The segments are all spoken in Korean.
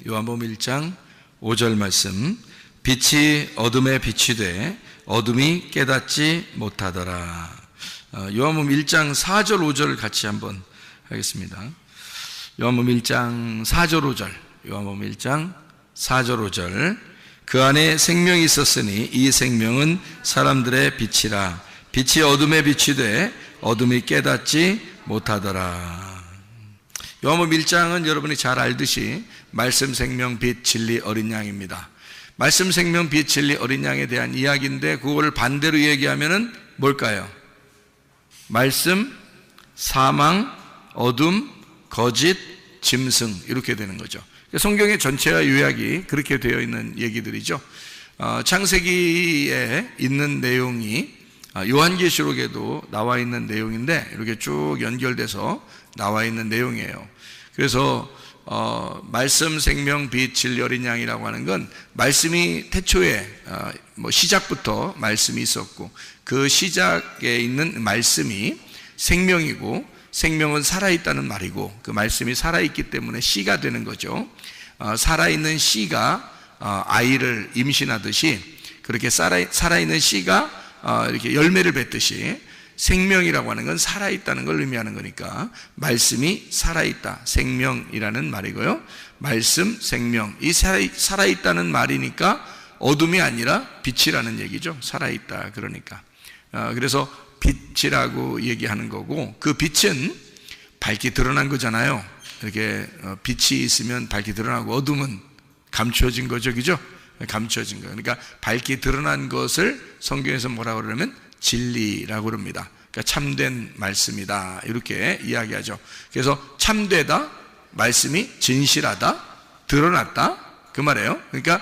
요한복음 1장 5절 말씀. 빛이 어둠에 빛이 돼 어둠이 깨닫지 못하더라. 요한복음 1장 4절 5절을 같이 한번 하겠습니다. 요한복음 1장 4절 5절. 요한복음 1장 4절 5절. 그 안에 생명이 있었으니 이 생명은 사람들의 빛이라. 빛이 어둠에 빛이 돼 어둠이 깨닫지 못하더라. 요한복음 1장은 여러분이 잘 알듯이 말씀, 생명, 빛, 진리, 어린 양입니다. 말씀, 생명, 빛, 진리, 어린 양에 대한 이야기인데 그걸 반대로 얘기하면은 뭘까요? 말씀, 사망, 어둠, 거짓, 짐승, 이렇게 되는 거죠. 성경의 전체와 요약이 그렇게 되어 있는 얘기들이죠. 창세기에 있는 내용이 요한계시록에도 나와 있는 내용인데 이렇게 쭉 연결돼서 나와 있는 내용이에요. 그래서 말씀, 생명, 빛, 진리, 어린 양이라고 하는 건 말씀이 태초에 시작부터 말씀이 있었고 그 시작에 있는 말씀이 생명이고 생명은 살아있다는 말이고 그 말씀이 살아있기 때문에 씨가 되는 거죠. 살아있는 씨가 아이를 임신하듯이 그렇게 살아있는 씨가 이렇게 열매를 맺듯이 생명이라고 하는 건 살아있다는 걸 의미하는 거니까 말씀이 살아있다, 생명이라는 말이고요. 말씀, 생명, 이 살아있다는 말이니까 어둠이 아니라 빛이라는 얘기죠. 살아있다 그러니까. 그래서 빛이라고 얘기하는 거고 그 빛은 밝게 드러난 거잖아요. 이렇게 빛이 있으면 밝게 드러나고 어둠은 감추어진 거죠, 그죠? 감추어진 거. 그러니까 밝게 드러난 것을 성경에서 뭐라고 그러냐면 진리라고 그럽니다. 그러니까 참된 말씀이다 이렇게 이야기하죠. 그래서 참되다, 말씀이 진실하다, 드러났다 그 말이에요. 그러니까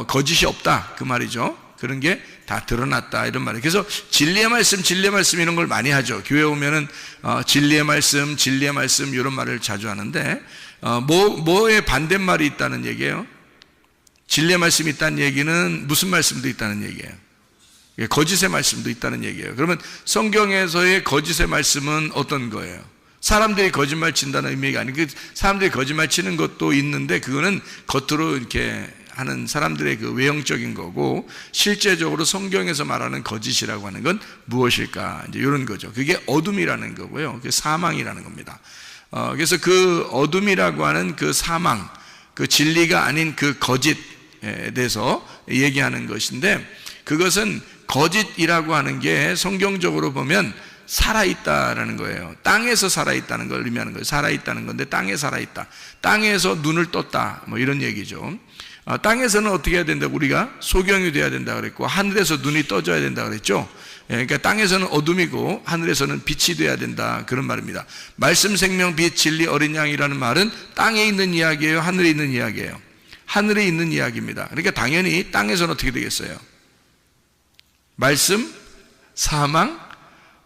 거짓이 없다 그 말이죠. 그런 게 다 드러났다 이런 말이에요. 그래서 진리의 말씀, 진리의 말씀 이런 걸 많이 하죠. 교회 오면은 진리의 말씀, 진리의 말씀 이런 말을 자주 하는데 뭐에 반대말이 있다는 얘기예요. 진리의 말씀이 있다는 얘기는 무슨 말씀도 있다는 얘기예요. 거짓의 말씀도 있다는 얘기예요. 그러면 성경에서의 거짓의 말씀은 어떤 거예요? 사람들이 거짓말 친다는 의미가 아니고 사람들이 거짓말 치는 것도 있는데 그거는 겉으로 이렇게 하는 사람들의 그 외형적인 거고 실제적으로 성경에서 말하는 거짓이라고 하는 건 무엇일까? 이제 이런 거죠. 그게 어둠이라는 거고요. 그게 사망이라는 겁니다. 그래서 그 어둠이라고 하는 그 사망, 그 진리가 아닌 그 거짓에 대해서 얘기하는 것인데 그것은 거짓이라고 하는 게 성경적으로 보면 살아있다라는 거예요. 땅에서 살아있다는 걸 의미하는 거예요. 살아있다는 건데 땅에 살아있다. 땅에서 눈을 떴다. 뭐 이런 얘기죠. 땅에서는 어떻게 해야 된다고 우리가 소경이 돼야 된다 그랬고 하늘에서 눈이 떠져야 된다 그랬죠. 그러니까 땅에서는 어둠이고 하늘에서는 빛이 돼야 된다 그런 말입니다. 말씀, 생명, 빛, 진리, 어린 양이라는 말은 땅에 있는 이야기예요, 하늘에 있는 이야기예요? 하늘에 있는 이야기입니다. 그러니까 당연히 땅에서는 어떻게 되겠어요? 말씀, 사망,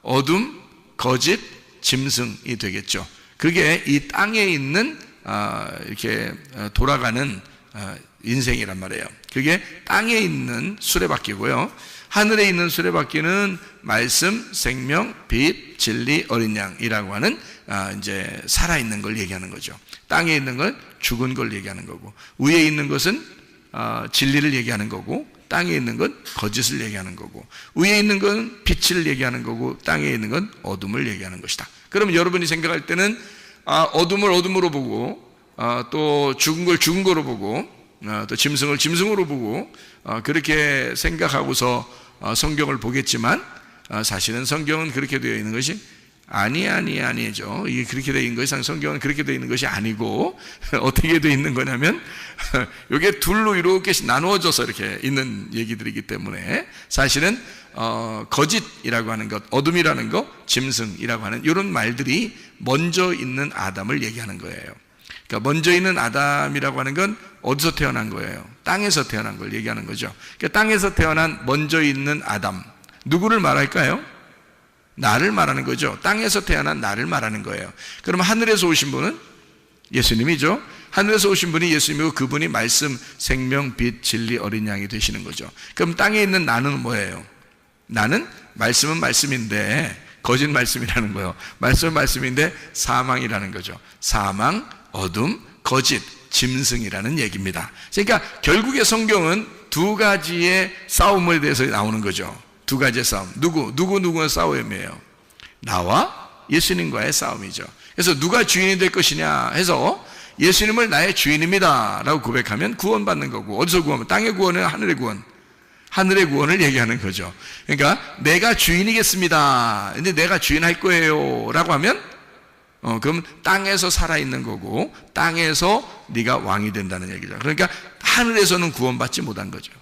어둠, 거짓, 짐승이 되겠죠. 그게 이 땅에 있는 이렇게 돌아가는 인생이란 말이에요. 그게 땅에 있는 수레바퀴고요. 하늘에 있는 수레바퀴는 말씀, 생명, 빛, 진리, 어린 양이라고 하는 이제 살아있는 걸 얘기하는 거죠. 땅에 있는 건 죽은 걸 얘기하는 거고 위에 있는 것은 진리를 얘기하는 거고 땅에 있는 건 거짓을 얘기하는 거고 위에 있는 건 빛을 얘기하는 거고 땅에 있는 건 어둠을 얘기하는 것이다. 그러면 여러분이 생각할 때는 어둠을 어둠으로 보고 또 죽은 걸 죽은 거로 보고 또 짐승을 짐승으로 보고 그렇게 생각하고서 성경을 보겠지만 사실은 성경은 그렇게 되어 있는 것이 아니죠. 이게 그렇게 되어 있는 것이 성경은 그렇게 되어 있는 것이 아니고 어떻게 되어 있는 거냐면 이게 둘로 이렇게 나누어져서 이렇게 있는 얘기들이기 때문에 사실은 거짓이라고 하는 것, 어둠이라는 것, 짐승이라고 하는 이런 말들이 먼저 있는 아담을 얘기하는 거예요. 그러니까 먼저 있는 아담이라고 하는 건 어디서 태어난 거예요? 땅에서 태어난 걸 얘기하는 거죠. 그러니까 땅에서 태어난 먼저 있는 아담, 누구를 말할까요? 나를 말하는 거죠. 땅에서 태어난 나를 말하는 거예요. 그럼 하늘에서 오신 분은 예수님이죠. 하늘에서 오신 분이 예수님이고 그분이 말씀, 생명, 빛, 진리, 어린 양이 되시는 거죠. 그럼 땅에 있는 나는 뭐예요? 나는 말씀은 말씀인데 거짓 말씀이라는 거예요. 말씀은 말씀인데 사망이라는 거죠. 사망, 어둠, 거짓, 짐승이라는 얘기입니다. 그러니까 결국에 성경은 두 가지의 싸움에 대해서 나오는 거죠. 두 가지의 싸움. 누구와 싸움이에요? 나와 예수님과의 싸움이죠. 그래서 누가 주인이 될 것이냐 해서 예수님을 나의 주인입니다 라고 고백하면 구원받는 거고, 어디서 구원? 땅의 구원은 하늘의 구원. 하늘의 구원을 얘기하는 거죠. 그러니까 내가 주인이겠습니다. 근데 내가 주인 할 거예요 라고 하면 그럼 땅에서 살아있는 거고 땅에서 네가 왕이 된다는 얘기죠. 그러니까 하늘에서는 구원받지 못한 거죠.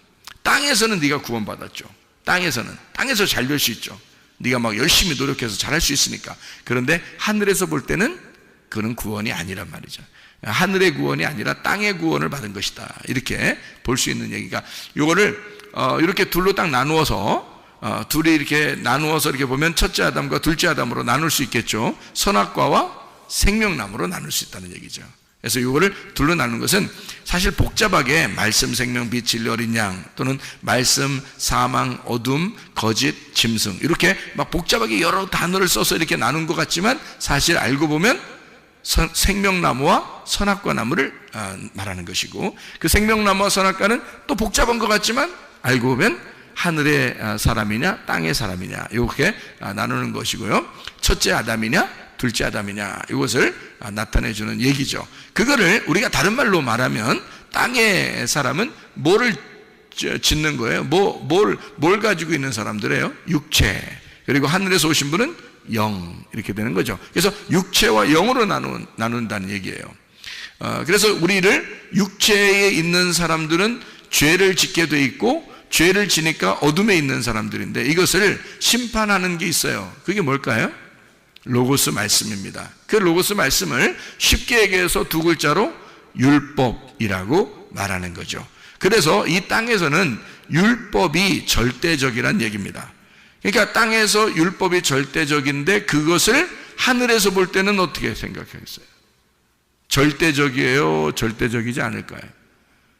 땅에서는 네가 구원받았죠. 땅에서 잘 될 수 있죠. 네가 막 열심히 노력해서 잘할 수 있으니까. 그런데 하늘에서 볼 때는 그런 구원이 아니란 말이죠. 하늘의 구원이 아니라 땅의 구원을 받은 것이다, 이렇게 볼 수 있는 얘기가, 요거를 이렇게 둘로 딱 나누어서 둘이 이렇게 나누어서 이렇게 보면 첫째 아담과 둘째 아담으로 나눌 수 있겠죠. 선악과와 생명나무로 나눌 수 있다는 얘기죠. 그래서 이거를 둘로 나누는 것은 사실 복잡하게 말씀, 생명, 빛, 진리, 어린 양, 또는 말씀, 사망, 어둠, 거짓, 짐승, 이렇게 막 복잡하게 여러 단어를 써서 이렇게 나눈 것 같지만 사실 알고 보면 생명나무와 선악과 나무를 말하는 것이고, 그 생명나무와 선악과는 또 복잡한 것 같지만 알고 보면 하늘의 사람이냐 땅의 사람이냐 이렇게 나누는 것이고요. 첫째 아담이냐 둘째 아담이냐 이것을 나타내 주는 얘기죠. 그거를 우리가 다른 말로 말하면 땅의 사람은 뭐를 짓는 거예요? 뭘 가지고 있는 사람들이에요? 육체. 그리고 하늘에서 오신 분은 영, 이렇게 되는 거죠. 그래서 육체와 영으로 나눈다는 얘기예요. 그래서 우리를 육체에 있는 사람들은 죄를 짓게 돼 있고, 죄를 지니까 어둠에 있는 사람들인데 이것을 심판하는 게 있어요. 그게 뭘까요? 로고스 말씀입니다. 그 로고스 말씀을 쉽게 얘기해서 두 글자로 율법이라고 말하는 거죠. 그래서 이 땅에서는 율법이 절대적이란 얘기입니다. 그러니까 땅에서 율법이 절대적인데 그것을 하늘에서 볼 때는 어떻게 생각하겠어요? 절대적이에요? 절대적이지 않을까요?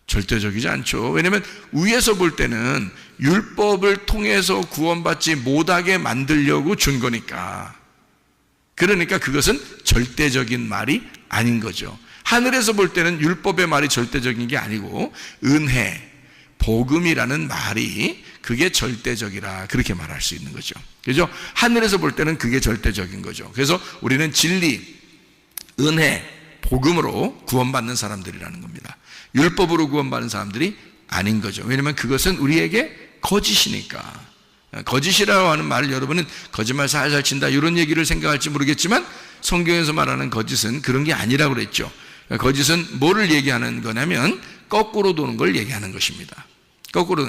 절대적이지 않죠. 왜냐하면 위에서 볼 때는 율법을 통해서 구원받지 못하게 만들려고 준 거니까. 그러니까 그것은 절대적인 말이 아닌 거죠. 하늘에서 볼 때는 율법의 말이 절대적인 게 아니고 은혜, 복음이라는 말이 그게 절대적이라, 그렇게 말할 수 있는 거죠. 그죠? 하늘에서 볼 때는 그게 절대적인 거죠. 그래서 우리는 진리, 은혜, 복음으로 구원받는 사람들이라는 겁니다. 율법으로 구원받는 사람들이 아닌 거죠. 왜냐하면 그것은 우리에게 거짓이니까. 거짓이라고 하는 말을 여러분은 거짓말 살살 친다 이런 얘기를 생각할지 모르겠지만 성경에서 말하는 거짓은 그런 게 아니라고 그랬죠. 거짓은 뭐를 얘기하는 거냐면 거꾸로 도는 걸 얘기하는 것입니다. 거꾸로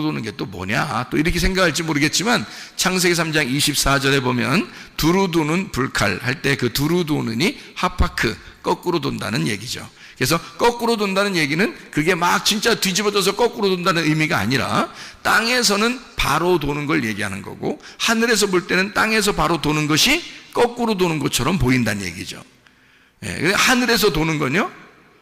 도는 게 또 뭐냐, 또 이렇게 생각할지 모르겠지만 창세기 3장 24절에 보면 두루 도는 불칼 할 때 그 두루 도는이 하파크, 거꾸로 돈다는 얘기죠. 그래서 거꾸로 돈다는 얘기는 그게 막 진짜 뒤집어져서 거꾸로 돈다는 의미가 아니라 땅에서는 바로 도는 걸 얘기하는 거고, 하늘에서 볼 때는 땅에서 바로 도는 것이 거꾸로 도는 것처럼 보인다는 얘기죠. 하늘에서 도는 건요,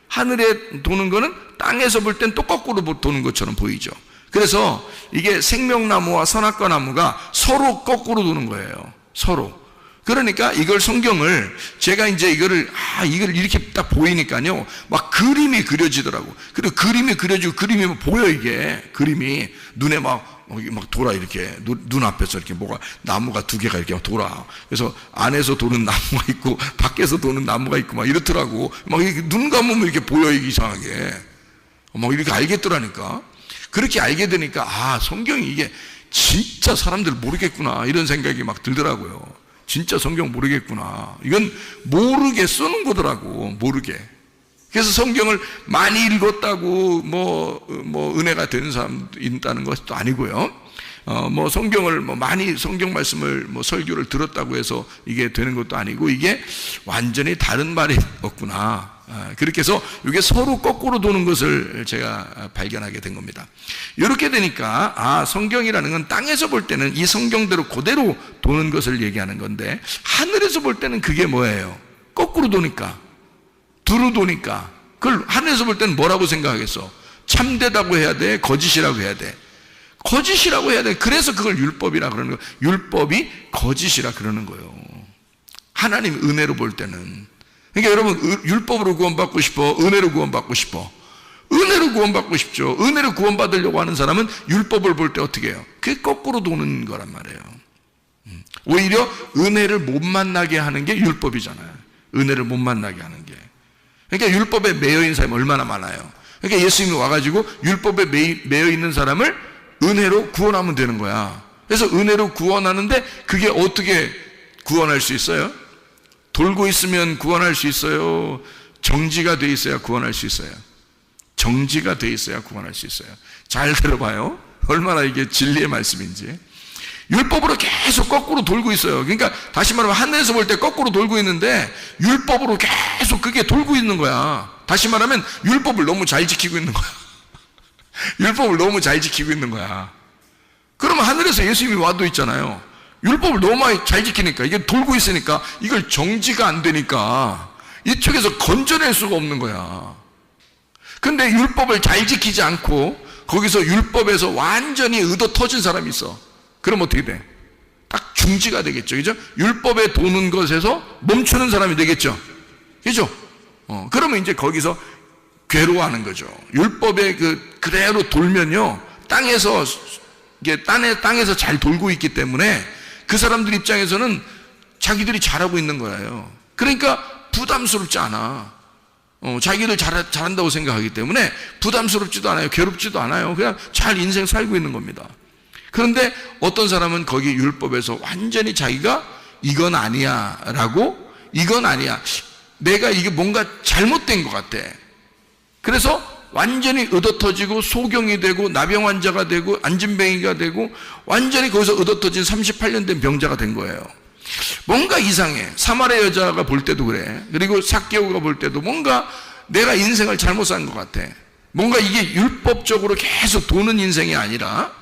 하늘에 도는 거는 땅에서 볼 땐 또 거꾸로 도는 것처럼 보이죠. 그래서 이게 생명나무와 선악과 나무가 서로 거꾸로 도는 거예요. 서로. 그러니까 이걸 성경을 제가 이제 이걸 이렇게 딱 보이니까요, 막 그림이 그려지더라고. 그리고 그림이 그려지고 그림이 보여, 이게 그림이 눈에 막 돌아, 이렇게 눈앞에서 이렇게 뭐가 나무가 두 개가 이렇게 돌아. 그래서 안에서 도는 나무가 있고 밖에서 도는 나무가 있고 막 이렇더라고. 막 이렇게 눈 감으면 이렇게 보여, 이게 이상하게. 막 이렇게 알겠더라니까. 그렇게 알게 되니까 성경이 이게 진짜 사람들 모르겠구나, 이런 생각이 막 들더라고요. 진짜 성경 모르겠구나. 이건 모르게 쓰는 거더라고, 모르게. 그래서 성경을 많이 읽었다고 은혜가 되는 사람도 있다는 것도 아니고요. 성경을 많이 성경 말씀을 설교를 들었다고 해서 이게 되는 것도 아니고, 이게 완전히 다른 말이 없구나. 그렇게 해서 이게 서로 거꾸로 도는 것을 제가 발견하게 된 겁니다. 이렇게 되니까 성경이라는 건 땅에서 볼 때는 이 성경대로 그대로 도는 것을 얘기하는 건데, 하늘에서 볼 때는 그게 뭐예요? 거꾸로 도니까, 두루 도니까. 그걸 하늘에서 볼 때는 뭐라고 생각하겠어? 참되다고 해야 돼? 거짓이라고 해야 돼? 거짓이라고 해야 돼. 그래서 그걸 율법이라 그러는 거예요. 율법이 거짓이라 그러는 거예요. 하나님 은혜로 볼 때는. 그러니까 여러분, 율법으로 구원받고 싶어? 은혜로 구원받고 싶어? 은혜로 구원받고 싶죠. 은혜로 구원받으려고 하는 사람은 율법을 볼 때 어떻게 해요? 그게 거꾸로 도는 거란 말이에요. 오히려 은혜를 못 만나게 하는 게 율법이잖아요. 은혜를 못 만나게 하는 게. 그러니까 율법에 매여 있는 사람이 얼마나 많아요. 그러니까 예수님이 와가지고 율법에 매여 있는 사람을 은혜로 구원하면 되는 거야. 그래서 은혜로 구원하는데 그게 어떻게 구원할 수 있어요? 돌고 있으면 구원할 수 있어요? 정지가 돼 있어야 구원할 수 있어요? 정지가 돼 있어야 구원할 수 있어요. 잘 들어봐요. 얼마나 이게 진리의 말씀인지. 율법으로 계속 거꾸로 돌고 있어요. 그러니까 다시 말하면 하늘에서 볼 때 거꾸로 돌고 있는데 율법으로 계속 그게 돌고 있는 거야. 다시 말하면 율법을 너무 잘 지키고 있는 거야. 율법을 너무 잘 지키고 있는 거야. 그러면 하늘에서 예수님이 와도 있잖아요. 율법을 너무 많이 잘 지키니까 이게 돌고 있으니까 이걸 정지가 안 되니까 이쪽에서 건져낼 수가 없는 거야. 근데 율법을 잘 지키지 않고 거기서 율법에서 완전히 의도 터진 사람이 있어. 그럼 어떻게 돼? 딱 중지가 되겠죠. 그죠? 율법에 도는 것에서 멈추는 사람이 되겠죠. 그죠? 그러면 이제 거기서 괴로워하는 거죠. 율법에 그대로 돌면요. 땅에서 잘 돌고 있기 때문에 그 사람들 입장에서는 자기들이 잘하고 있는 거예요. 그러니까 부담스럽지 않아. 자기들 잘한다고 생각하기 때문에 부담스럽지도 않아요. 괴롭지도 않아요. 그냥 잘 인생 살고 있는 겁니다. 그런데 어떤 사람은 거기 율법에서 완전히 자기가 이건 아니야 라고, 이건 아니야, 내가 이게 뭔가 잘못된 것 같아. 그래서 완전히 의도터지고 소경이 되고 나병 환자가 되고 안진뱅이가 되고 완전히 거기서 의도터진 38년 된 병자가 된 거예요. 뭔가 이상해. 사마리아 여자가 볼 때도 그래. 그리고 삭개오가 볼 때도 뭔가 내가 인생을 잘못 산 것 같아. 뭔가 이게 율법적으로 계속 도는 인생이 아니라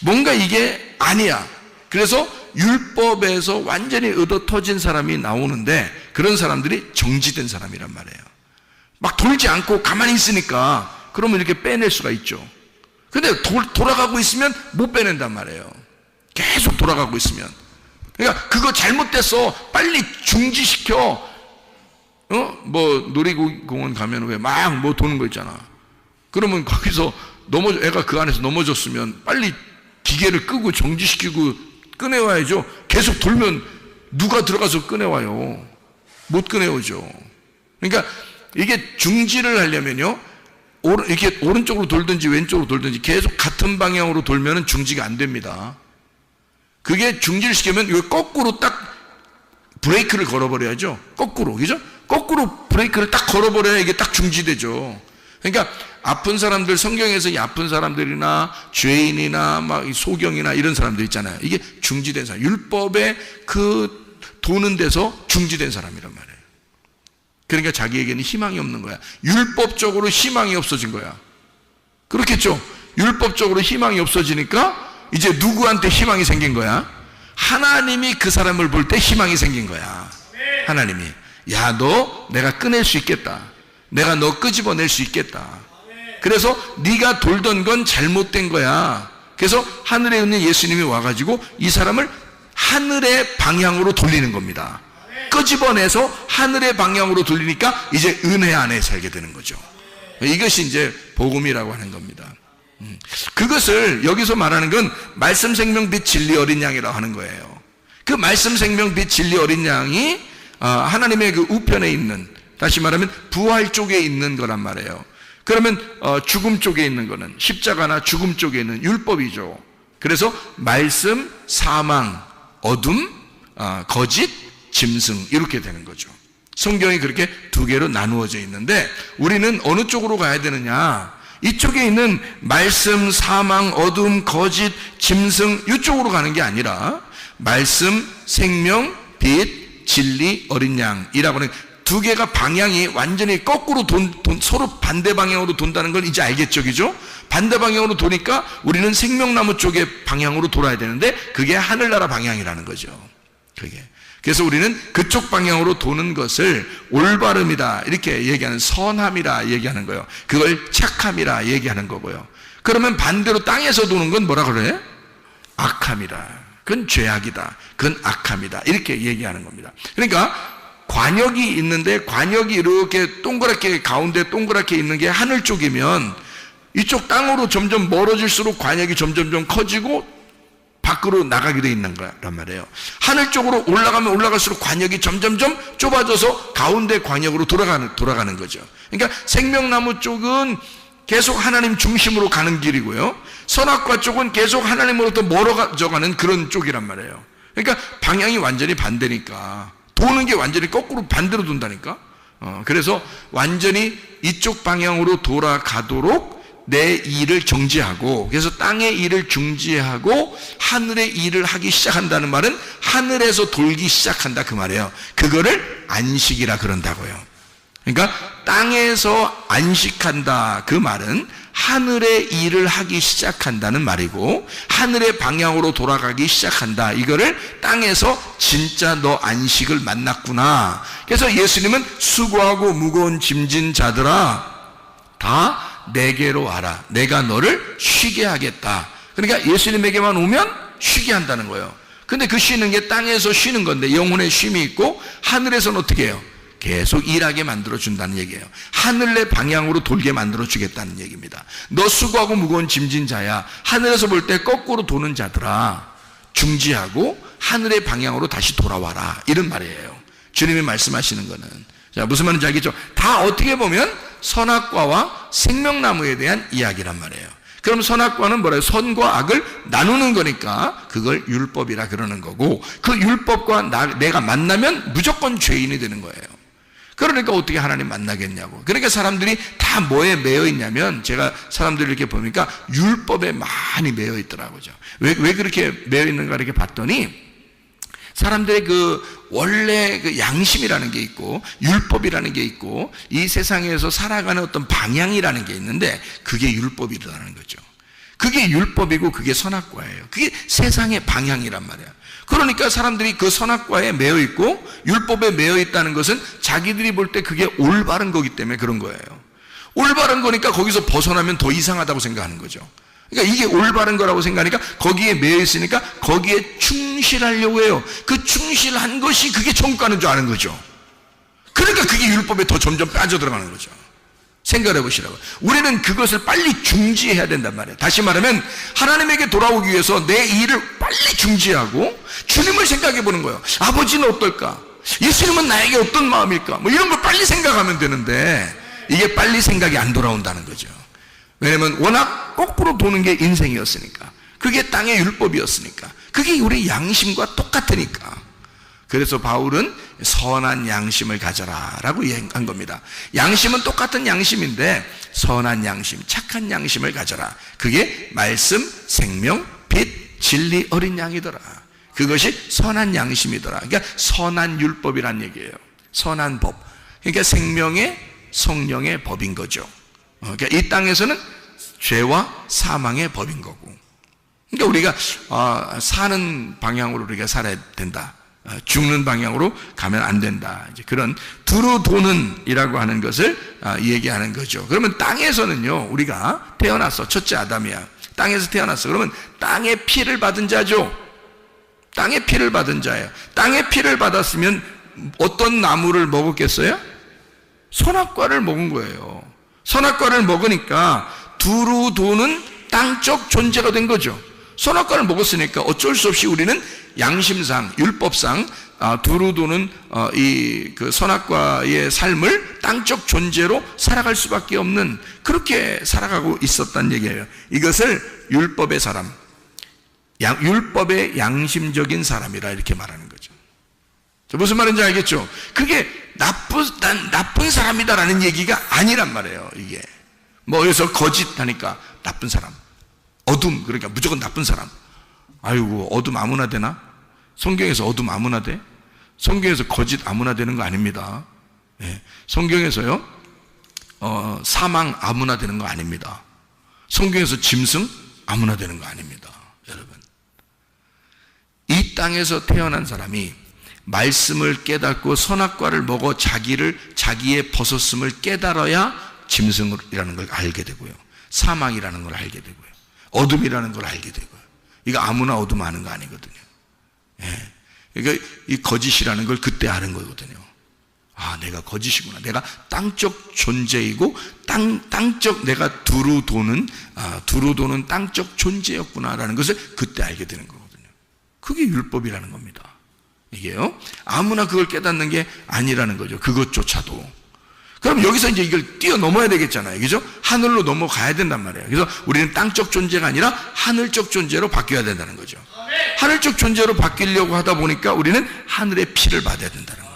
뭔가 이게 아니야. 그래서 율법에서 완전히 의도터진 사람이 나오는데 그런 사람들이 정지된 사람이란 말이에요. 막 돌지 않고 가만히 있으니까 그러면 이렇게 빼낼 수가 있죠. 근데 돌아가고 있으면 못 빼낸단 말이에요. 계속 돌아가고 있으면. 그러니까 그거 잘못됐어. 빨리 중지시켜. 뭐 놀이공원 가면 왜 막 뭐 도는 거 있잖아. 그러면 거기서 애가 그 안에서 넘어졌으면 빨리 기계를 끄고 정지시키고 꺼내와야죠. 계속 돌면 누가 들어가서 꺼내와요? 못 꺼내오죠. 그러니까 이게 중지를 하려면요, 이렇게 오른쪽으로 돌든지 왼쪽으로 돌든지 계속 같은 방향으로 돌면은 중지가 안 됩니다. 그게 중지를 시키면 이거 거꾸로 딱 브레이크를 걸어버려야죠. 거꾸로, 그죠? 거꾸로 브레이크를 딱 걸어버려야 이게 딱 중지되죠. 그러니까 아픈 사람들, 성경에서 이 아픈 사람들이나 죄인이나 막 소경이나 이런 사람들 있잖아요. 이게 중지된 사람, 율법에 그 도는 데서 중지된 사람이란 말이에요. 그러니까 자기에게는 희망이 없는 거야. 율법적으로 희망이 없어진 거야. 그렇겠죠? 율법적으로 희망이 없어지니까 이제 누구한테 희망이 생긴 거야? 하나님이 그 사람을 볼 때 희망이 생긴 거야. 하나님이, 야, 너 내가 꺼낼 수 있겠다. 내가 너 끄집어낼 수 있겠다. 그래서 네가 돌던 건 잘못된 거야. 그래서 하늘에 있는 예수님이 와가지고 이 사람을 하늘의 방향으로 돌리는 겁니다. 끄집어내서 하늘의 방향으로 돌리니까 이제 은혜 안에 살게 되는 거죠. 이것이 이제 복음이라고 하는 겁니다. 그것을 여기서 말하는 건 말씀 생명 빛 진리 어린 양이라고 하는 거예요. 그 말씀 생명 빛 진리 어린 양이 하나님의 그 우편에 있는, 다시 말하면 부활 쪽에 있는 거란 말이에요. 그러면 죽음 쪽에 있는 거는, 십자가나 죽음 쪽에 있는 율법이죠. 그래서 말씀, 사망, 어둠, 거짓, 짐승, 이렇게 되는 거죠. 성경이 그렇게 두 개로 나누어져 있는데 우리는 어느 쪽으로 가야 되느냐? 이쪽에 있는 말씀, 사망, 어둠, 거짓, 짐승, 이쪽으로 가는 게 아니라 말씀, 생명, 빛, 진리, 어린 양이라고 하는 두 개가 방향이 완전히 거꾸로 서로 반대 방향으로 돈다는 걸 이제 알겠죠, 그죠? 반대 방향으로 도니까 우리는 생명나무 쪽의 방향으로 돌아야 되는데 그게 하늘나라 방향이라는 거죠. 그게. 그래서 우리는 그쪽 방향으로 도는 것을 올바름이다 이렇게 얘기하는, 선함이라 얘기하는 거예요. 그걸 착함이라 얘기하는 거고요. 그러면 반대로 땅에서 도는 건 뭐라 그래? 악함이다. 그건 죄악이다. 그건 악함이다. 이렇게 얘기하는 겁니다. 그러니까 관역이 있는데 관역이 이렇게 동그랗게 가운데 동그랗게 있는 게 하늘 쪽이면 이쪽 땅으로 점점 멀어질수록 관역이 점점 커지고 밖으로 나가게 돼 있는 거란 말이에요. 하늘 쪽으로 올라가면 올라갈수록 관역이 점점점 좁아져서 가운데 관역으로 돌아가는 거죠. 그러니까 생명나무 쪽은 계속 하나님 중심으로 가는 길이고요, 선악과 쪽은 계속 하나님으로부터 멀어져가는 그런 쪽이란 말이에요. 그러니까 방향이 완전히 반대니까, 도는 게 완전히 거꾸로 반대로 돈다니까. 그래서 완전히 이쪽 방향으로 돌아가도록 내 일을 정지하고, 그래서 땅의 일을 중지하고 하늘의 일을 하기 시작한다는 말은 하늘에서 돌기 시작한다 그 말이에요. 그거를 안식이라 그런다고요. 그러니까 땅에서 안식한다 그 말은 하늘의 일을 하기 시작한다는 말이고, 하늘의 방향으로 돌아가기 시작한다, 이거를 땅에서 진짜 너 안식을 만났구나. 그래서 예수님은 수고하고 무거운 짐진 자들아 다 내게로 와라, 내가 너를 쉬게 하겠다. 그러니까 예수님에게만 오면 쉬게 한다는 거예요. 근데 그 쉬는 게 땅에서 쉬는 건데 영혼의 쉼이 있고, 하늘에서는 어떻게 해요? 계속 일하게 만들어준다는 얘기예요. 하늘의 방향으로 돌게 만들어주겠다는 얘기입니다. 너 수고하고 무거운 짐진 자야, 하늘에서 볼 때 거꾸로 도는 자들아 중지하고 하늘의 방향으로 다시 돌아와라, 이런 말이에요. 주님이 말씀하시는 거는, 자, 무슨 말인지 알겠죠? 다 어떻게 보면 선악과와 생명나무에 대한 이야기란 말이에요. 그럼 선악과는 뭐래요? 선과 악을 나누는 거니까 그걸 율법이라 그러는 거고, 그 율법과 내가 만나면 무조건 죄인이 되는 거예요. 그러니까 어떻게 하나님 만나겠냐고. 그러니까 사람들이 다 뭐에 매여 있냐면, 제가 사람들을 이렇게 보니까 율법에 많이 매여 있더라고요. 왜 그렇게 매여 있는가 이렇게 봤더니, 사람들의 그 원래 그 양심이라는 게 있고 율법이라는 게 있고 이 세상에서 살아가는 어떤 방향이라는 게 있는데, 그게 율법이라는 거죠. 그게 율법이고 그게 선악과예요. 그게 세상의 방향이란 말이야. 그러니까 사람들이 그 선악과에 매여 있고 율법에 매여 있다는 것은 자기들이 볼 때 그게 올바른 거기 때문에 그런 거예요. 올바른 거니까 거기서 벗어나면 더 이상하다고 생각하는 거죠. 그러니까 이게 올바른 거라고 생각하니까 거기에 매여 있으니까 거기에 충실하려고 해요. 그 충실한 것이 그게 천국 가는 줄 아는 거죠. 그러니까 그게 율법에 더 점점 빠져들어가는 거죠. 생각해 보시라고. 우리는 그것을 빨리 중지해야 된단 말이에요. 다시 말하면 하나님에게 돌아오기 위해서 내 일을 빨리 중지하고 주님을 생각해 보는 거예요. 아버지는 어떨까? 예수님은 나에게 어떤 마음일까? 뭐 이런 걸 빨리 생각하면 되는데, 이게 빨리 생각이 안 돌아온다는 거죠. 왜냐면 워낙 거꾸로 도는 게 인생이었으니까, 그게 땅의 율법이었으니까, 그게 우리 양심과 똑같으니까. 그래서 바울은 선한 양심을 가져라 라고 얘기한 겁니다. 양심은 똑같은 양심인데 선한 양심, 착한 양심을 가져라. 그게 말씀, 생명, 빛, 진리 어린 양이더라. 그것이 선한 양심이더라. 그러니까 선한 율법이란 얘기예요. 선한 법. 그러니까 생명의 성령의 법인 거죠. 그러니까 이 땅에서는 죄와 사망의 법인 거고, 그러니까 우리가 사는 방향으로 우리가 살아야 된다, 죽는 방향으로 가면 안 된다, 이제 그런 두루 도는 이라고 하는 것을 얘기하는 거죠. 그러면 땅에서는요, 우리가 태어났어. 첫째 아담이야. 땅에서 태어났어. 그러면 땅의 피를 받은 자죠. 땅의 피를 받은 자예요. 땅의 피를 받았으면 어떤 나무를 먹었겠어요? 선악과를 먹은 거예요. 선악과를 먹으니까 두루 도는 땅적 존재가 된 거죠. 선악과를 먹었으니까 어쩔 수 없이 우리는 양심상, 율법상 두루 도는 이 그 선악과의 삶을 땅적 존재로 살아갈 수밖에 없는, 그렇게 살아가고 있었단 얘기예요. 이것을 율법의 사람, 율법의 양심적인 사람이라 이렇게 말하는 거죠. 무슨 말인지 알겠죠? 그게 나쁜 사람이다라는 얘기가 아니란 말이에요. 이게 뭐 여기서 거짓하니까 나쁜 사람, 어둠 그러니까 무조건 나쁜 사람. 아이고, 어둠 아무나 되나? 성경에서 어둠 아무나 돼? 성경에서 거짓 아무나 되는 거 아닙니다. 예. 성경에서요 사망 아무나 되는 거 아닙니다. 성경에서 짐승 아무나 되는 거 아닙니다. 여러분, 이 땅에서 태어난 사람이 말씀을 깨닫고 선악과를 먹어 자기의 벗었음을 깨달아야 짐승이라는 걸 알게 되고요, 사망이라는 걸 알게 되고요, 어둠이라는 걸 알게 되고요. 이거 아무나 어둠 아는 거 아니거든요. 예. 그러니까 이 거짓이라는 걸 그때 아는 거거든요. 아, 내가 거짓이구나. 내가 땅적 존재이고 땅적 내가 두루 도는 땅적 존재였구나라는 것을 그때 알게 되는 거거든요. 그게 율법이라는 겁니다. 이게요, 아무나 그걸 깨닫는 게 아니라는 거죠. 그것조차도. 그럼 여기서 이제 이걸 뛰어넘어야 되겠잖아요. 그죠? 하늘로 넘어가야 된단 말이에요. 그래서 우리는 땅적 존재가 아니라 하늘적 존재로 바뀌어야 된다는 거죠. 하늘적 존재로 바뀌려고 하다 보니까 우리는 하늘의 피를 받아야 된다는 거예요.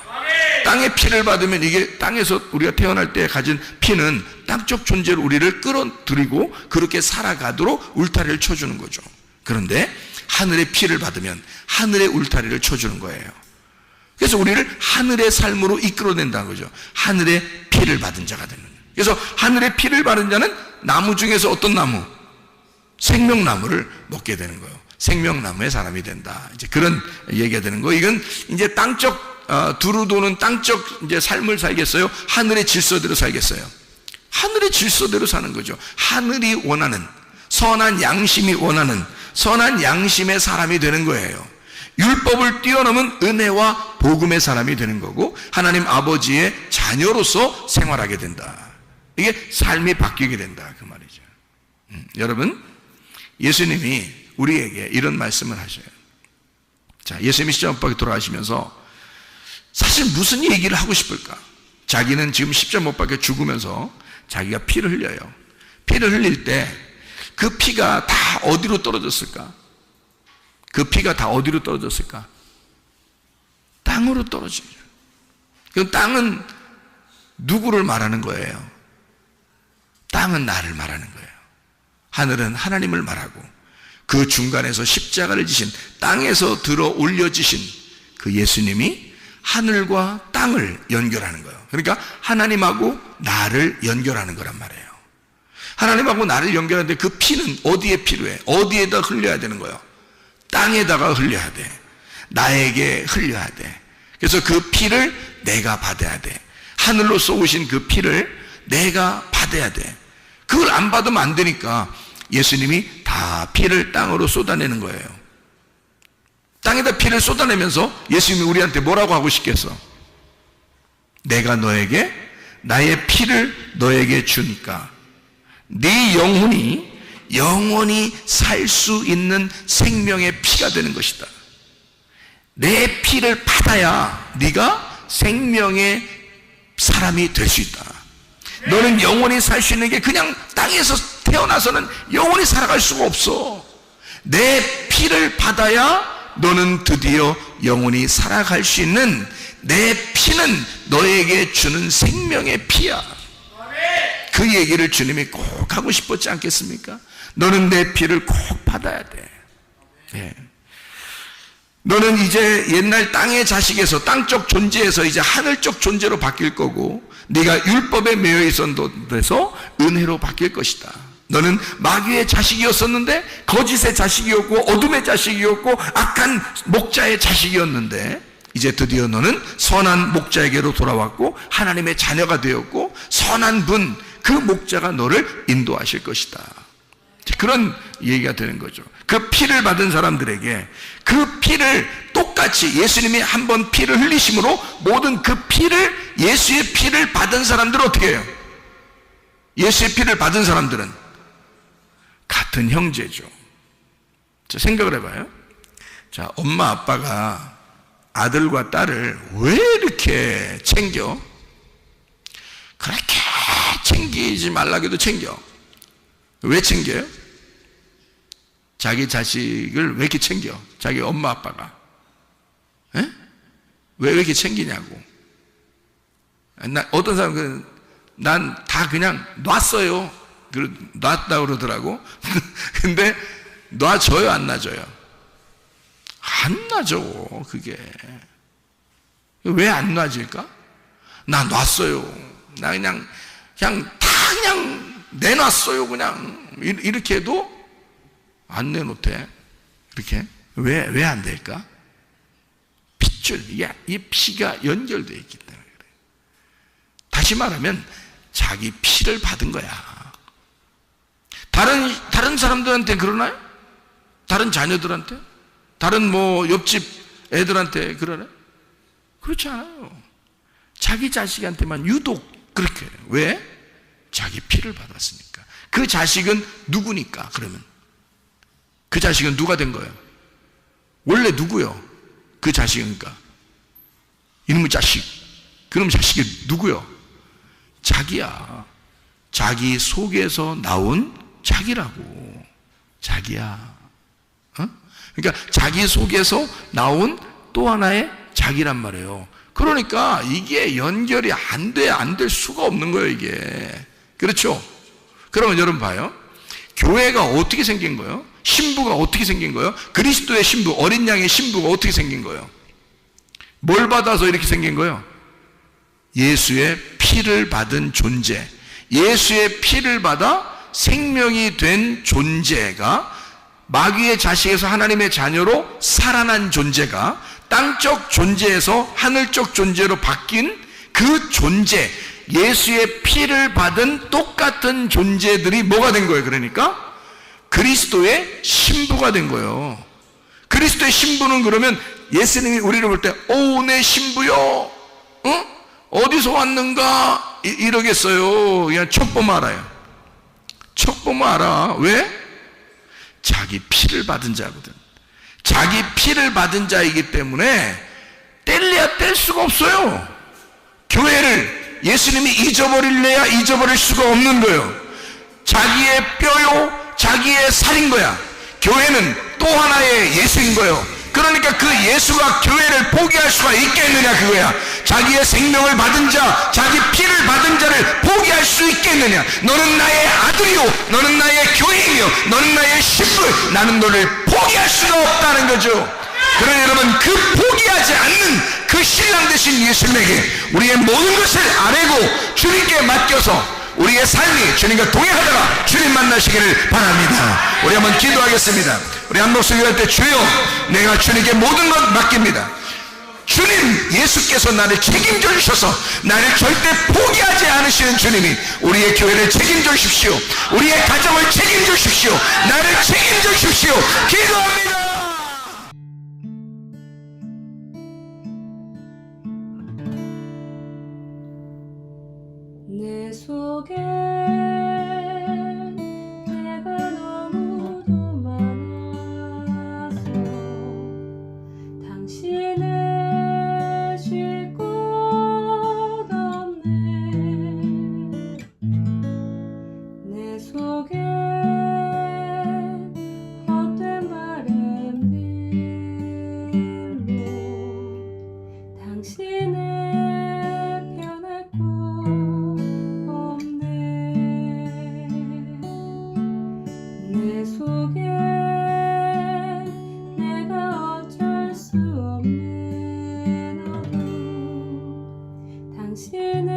땅의 피를 받으면 이게 땅에서 우리가 태어날 때 가진 피는 땅적 존재로 우리를 끌어들이고 그렇게 살아가도록 울타리를 쳐주는 거죠. 그런데 하늘의 피를 받으면 하늘의 울타리를 쳐주는 거예요. 그래서 우리를 하늘의 삶으로 이끌어낸다는 거죠. 하늘의 피를 받은 자가 되는 거예요. 그래서 하늘의 피를 받은 자는 나무 중에서 어떤 나무? 생명나무를 먹게 되는 거예요. 생명나무의 사람이 된다. 이제 그런 얘기가 되는 거예요. 이건 이제 땅적 두루 도는 땅적 이제 삶을 살겠어요? 하늘의 질서대로 살겠어요? 하늘의 질서대로 사는 거죠. 하늘이 원하는, 선한 양심이 원하는 선한 양심의 사람이 되는 거예요. 율법을 뛰어넘은 은혜와 복음의 사람이 되는 거고 하나님 아버지의 자녀로서 생활하게 된다. 이게 삶이 바뀌게 된다, 그 말이죠. 여러분, 예수님이 우리에게 이런 말씀을 하셔요. 자, 예수님이 십자가 돌아가시면서 사실 무슨 얘기를 하고 싶을까? 자기는 지금 십자가 못 박혀 죽으면서 자기가 피를 흘려요. 피를 흘릴 때 그 피가 다 어디로 떨어졌을까? 그 피가 다 어디로 떨어졌을까? 땅으로 떨어지죠. 그 땅은 누구를 말하는 거예요? 땅은 나를 말하는 거예요. 하늘은 하나님을 말하고 그 중간에서 십자가를 지신, 땅에서 들어 올려지신 그 예수님이 하늘과 땅을 연결하는 거예요. 그러니까 하나님하고 나를 연결하는 거란 말이에요. 하나님하고 나를 연결하는데 그 피는 어디에 필요해? 어디에다 흘려야 되는 거예요? 땅에다가 흘려야 돼. 나에게 흘려야 돼. 그래서 그 피를 내가 받아야 돼. 하늘로 쏘으신 그 피를 내가 받아야 돼. 그걸 안 받으면 안 되니까 예수님이 다 피를 땅으로 쏟아내는 거예요. 땅에다 피를 쏟아내면서 예수님이 우리한테 뭐라고 하고 싶겠어? 내가 너에게 나의 피를 너에게 주니까 네 영혼이 살 수 있는 생명의 피가 되는 것이다. 내 피를 받아야 네가 생명의 사람이 될 수 있다. 너는 영원히 살 수 있는 게 그냥 땅에서 태어나서는 영원히 살아갈 수가 없어. 내 피를 받아야 너는 드디어 영원히 살아갈 수 있는, 내 피는 너에게 주는 생명의 피야. 그 얘기를 주님이 꼭 하고 싶었지 않겠습니까? 너는 내 피를 꼭 받아야 돼. 예. 너는 이제 옛날 땅의 자식에서, 땅적 존재에서 이제 하늘적 존재로 바뀔 거고, 네가 율법에 매여 있었는데서 은혜로 바뀔 것이다. 너는 마귀의 자식이었었는데 거짓의 자식이었고 어둠의 자식이었고 악한 목자의 자식이었는데 이제 드디어 너는 선한 목자에게로 돌아왔고 하나님의 자녀가 되었고 선한 분, 그 목자가 너를 인도하실 것이다. 그런 얘기가 되는 거죠. 그 피를 받은 사람들에게 그 피를 똑같이 예수님이 한번 피를 흘리심으로 모든 그 피를, 예수의 피를 받은 사람들은 어떻게 해요? 예수의 피를 받은 사람들은 같은 형제죠. 자, 생각을 해봐요. 자, 엄마 아빠가 아들과 딸을 왜 이렇게 챙겨? 그렇게 챙기지 말라고도 챙겨. 왜 챙겨요? 자기 자식을 왜 이렇게 챙겨? 자기 엄마 아빠가. 에? 왜 이렇게 챙기냐고. 어떤 사람은 난 다 그냥 놨어요. 놨다 그러더라고. 근데 놔줘요, 안 놔줘요? 안 놔줘, 그게. 왜 안 놔질까? 나 놨어요. 나 그냥 다 그냥 내놨어요, 그냥. 이렇게 해도 안 내놓대. 이렇게. 왜 안 될까? 핏줄, 이 피가 연결되어 있기 때문에 그래. 다시 말하면 자기 피를 받은 거야. 다른 사람들한테 그러나요? 다른 자녀들한테? 다른 옆집 애들한테 그러나요? 그렇지 않아요. 자기 자식한테만 유독 그렇게 해요. 왜? 자기 피를 받았으니까. 그 자식은 누구니까? 그러면 그 자식은 누가 된 거예요? 원래 누구요? 그 자식이니까 이놈의 자식, 그놈의 자식이 누구요? 자기야. 자기 속에서 나온 자기라고. 자기야. 그러니까 자기 속에서 나온 또 하나의 자기란 말이에요. 그러니까 이게 연결이 안 될 수가 없는 거예요, 이게. 그렇죠? 그러면 여러분 봐요. 교회가 어떻게 생긴 거예요? 신부가 어떻게 생긴 거예요? 그리스도의 신부, 어린 양의 신부가 어떻게 생긴 거예요? 뭘 받아서 이렇게 생긴 거예요? 예수의 피를 받은 존재. 예수의 피를 받아 생명이 된 존재가 마귀의 자식에서 하나님의 자녀로 살아난 존재가 땅적 존재에서 하늘적 존재로 바뀐 그 존재, 예수의 피를 받은 똑같은 존재들이 뭐가 된 거예요? 그러니까 그리스도의 신부가 된 거예요. 그리스도의 신부는 그러면 예수님이 우리를 볼 때 오, 내 신부요, 어디서 왔는가 이러겠어요. 그냥 척 보면 알아요. 척 보면 알아. 왜? 자기 피를 받은 자거든. 자기 피를 받은 자이기 때문에 뗄래야 뗄 수가 없어요. 교회를 예수님이 잊어버릴래야 잊어버릴 수가 없는 거예요. 자기의 뼈요, 자기의 살인 거야. 교회는 또 하나의 예수인 거예요. 그러니까 그 예수가 교회를 포기할 수가 있겠느냐 그거야. 자기의 생명을 받은 자, 자기 피를 받은 자를 포기할 수 있겠느냐. 너는 나의 아들이요, 너는 나의 교회이며, 너는 나의 신부, 나는 너를 포기할 수가 없다는 거죠. 그러나 여러분, 그 포기하지 않는 그 신랑 되신 예수님에게 우리의 모든 것을 아뢰고 주님께 맡겨서 우리의 삶이 주님과 동행하다가 주님 만나시기를 바랍니다. 우리 한번 기도하겠습니다. 우리 한 목소리 할 때, 주여, 내가 주님께 모든 것 맡깁니다. 주님, 예수께서 나를 책임져 주셔서 나를 절대 포기하지 않으시는 주님이 우리의 교회를 책임져 주십시오. 우리의 가정을 책임져 주십시오. 나를 책임져 주십시오. 기도합니다. 내 속에 내가 너무도 많아서 당신을 쉴 곳 없네. 내 속에 헛된 바램들로 당신을 변할 곳 내 속에 내가 어쩔 수 없는 어둠, 당신을